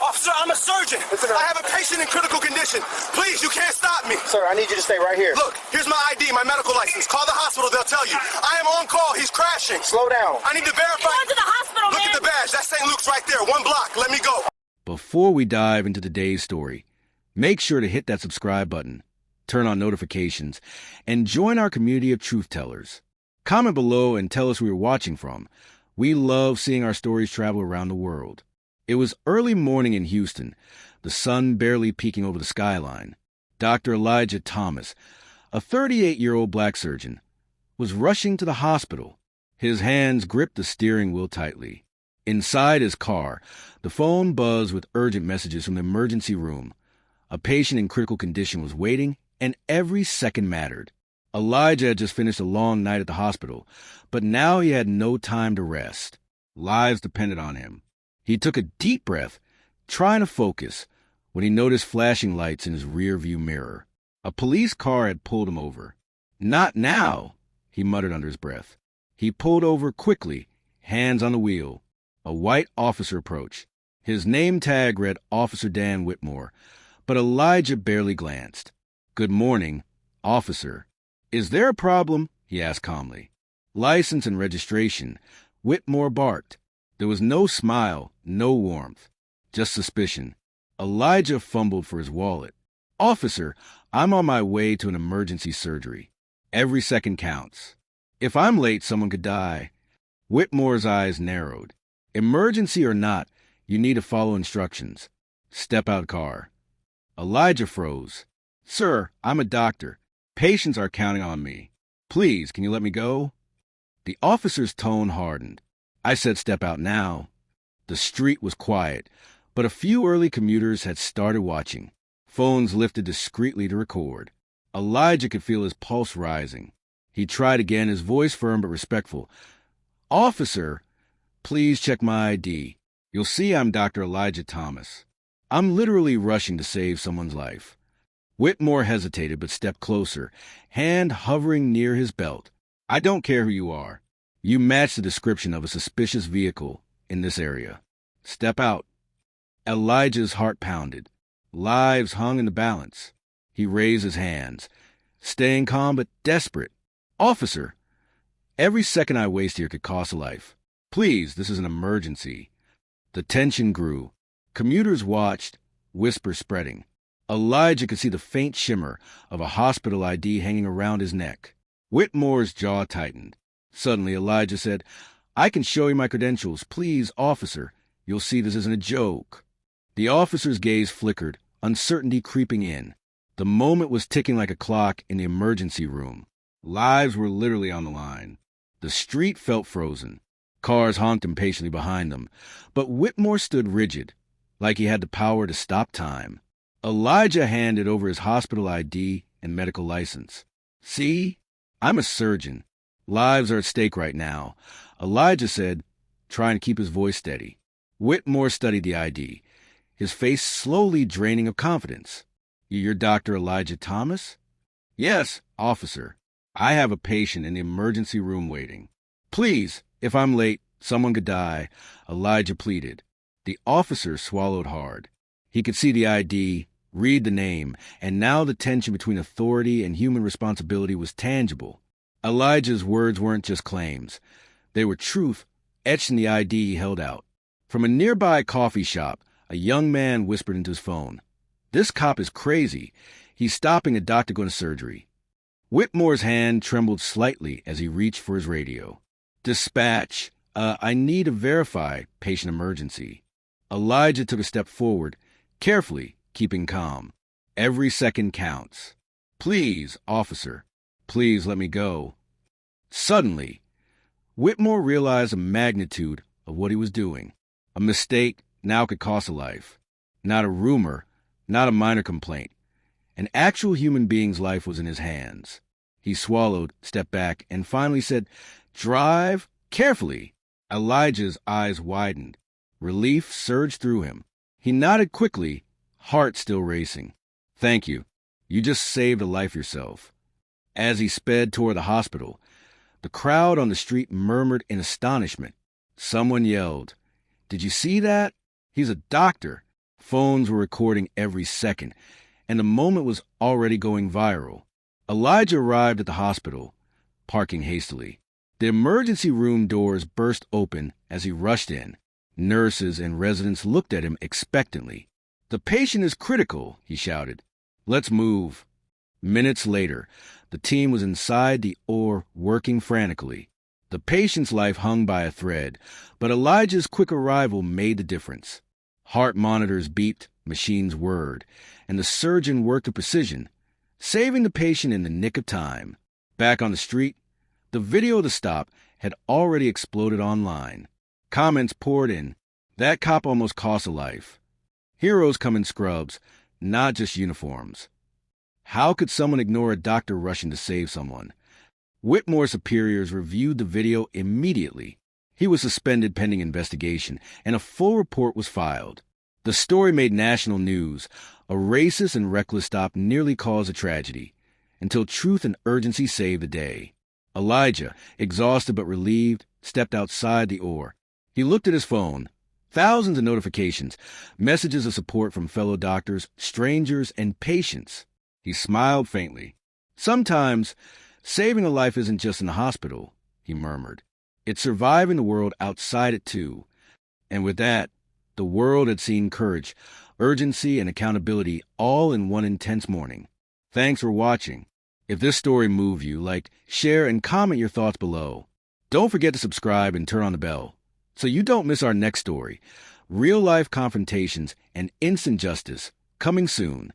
Officer, I'm a surgeon. Listen up. I have a patient in critical condition. Please, you can't stop me. Sir, I need you to stay right here. Look, here's my ID, my medical license. Call the hospital, they'll tell you. I am on call, he's crashing. Slow down. I need to verify. Go to the hospital, Look man. at the badge, that's St. Luke's right there, 1 block. Let me go. Before we dive into today's story, make sure to hit that subscribe button, turn on notifications, and join our community of truth tellers. Comment below and tell us where you're watching from. We love seeing our stories travel around the world. It was early morning in Houston, the sun barely peeking over the skyline. Dr. Elijah Thomas, a 38-year-old black surgeon, was rushing to the hospital. His hands gripped the steering wheel tightly. Inside his car, the phone buzzed with urgent messages from the emergency room. A patient in critical condition was waiting, and every second mattered. Elijah had just finished a long night at the hospital, but now he had no time to rest. Lives depended on him. He took a deep breath, trying to focus, when he noticed flashing lights in his rear-view mirror. A police car had pulled him over. "Not now," he muttered under his breath. He pulled over quickly, hands on the wheel. A white officer approached. His name tag read Officer Dan Whitmore, but Elijah barely glanced. "Good morning, officer." "Is there a problem?" he asked calmly. "License and registration," Whitmore barked. There was no smile, no warmth, just suspicion. Elijah fumbled for his wallet. "Officer, I'm on my way to an emergency surgery. Every second counts. If I'm late, someone could die." Whitmore's eyes narrowed. "Emergency or not, you need to follow instructions. Step out car." Elijah froze. "Sir, I'm a doctor. Patients are counting on me. Please, can you let me go?" The officer's tone hardened. "I said step out now." The street was quiet, but a few early commuters had started watching. Phones lifted discreetly to record. Elijah could feel his pulse rising. He tried again, his voice firm but respectful. "Officer, please check my ID. You'll see I'm Dr. Elijah Thomas. I'm literally rushing to save someone's life." Whitmore hesitated but stepped closer, hand hovering near his belt. "I don't care who you are. You match the description of a suspicious vehicle in this area. Step out." Elijah's heart pounded. Lives hung in the balance. He raised his hands, staying calm but desperate. "Officer, every second I waste here could cost a life. Please, this is an emergency." The tension grew. Commuters watched, whispers spreading. Elijah could see the faint shimmer of a hospital ID hanging around his neck. Whitmore's jaw tightened. Suddenly, Elijah said, "I can show you my credentials. Please, officer. You'll see this isn't a joke." The officer's gaze flickered, uncertainty creeping in. The moment was ticking like a clock in the emergency room. Lives were literally on the line. The street felt frozen. Cars honked impatiently behind them. But Whitmore stood rigid, like he had the power to stop time. Elijah handed over his hospital ID and medical license. "See? I'm a surgeon. Lives are at stake right now," Elijah said, trying to keep his voice steady. Whitmore studied the ID, his face slowly draining of confidence. "You're Dr. Elijah Thomas?" "Yes, officer. I have a patient in the emergency room waiting." "Please, if I'm late, someone could die," Elijah pleaded. The officer swallowed hard. He could see the ID, read the name, and now the tension between authority and human responsibility was tangible. Elijah's words weren't just claims. They were truth, etched in the ID he held out. From a nearby coffee shop, a young man whispered into his phone, "This cop is crazy. He's stopping a doctor going to surgery." Whitmore's hand trembled slightly as he reached for his radio. "Dispatch. I need to verify patient emergency." Elijah took a step forward, carefully, keeping calm. "Every second counts. Please, officer. Please let me go." Suddenly, Whitmore realized the magnitude of what he was doing. A mistake now could cost a life. Not a rumor, not a minor complaint. An actual human being's life was in his hands. He swallowed, stepped back, and finally said, "Drive carefully." Elijah's eyes widened. Relief surged through him. He nodded quickly, heart still racing. "Thank you. You just saved a life yourself." As he sped toward the hospital, the crowd on the street murmured in astonishment. Someone yelled, "Did you see that? He's a doctor. Phones were recording every second, and the moment was already going viral. Elijah arrived at the hospital, parking hastily. The emergency room doors burst open as he rushed in. Nurses and residents looked at him expectantly. "The patient is critical," he shouted. "Let's move." Minutes later, the team was inside the OR working frantically. The patient's life hung by a thread, but Elijah's quick arrival made the difference. Heart monitors beeped, machines whirred, and the surgeon worked with precision, saving the patient in the nick of time. Back on the street, the video of the stop had already exploded online. Comments poured in. "That cop almost cost a life." "Heroes come in scrubs, not just uniforms." "How could someone ignore a doctor rushing to save someone?" Whitmore's superiors reviewed the video immediately. He was suspended pending investigation, and a full report was filed. The story made national news. A racist and reckless stop nearly caused a tragedy, until truth and urgency saved the day. Elijah, exhausted but relieved, stepped outside the OR. He looked at his phone. Thousands of notifications, messages of support from fellow doctors, strangers, and patients. He smiled faintly. "Sometimes, saving a life isn't just in the hospital," he murmured. "It's surviving the world outside it, too." And with that, the world had seen courage, urgency, and accountability all in one intense morning. Thanks for watching. If this story moved you, like, share, and comment your thoughts below. Don't forget to subscribe and turn on the bell so you don't miss our next story. Real-life confrontations and instant justice, coming soon.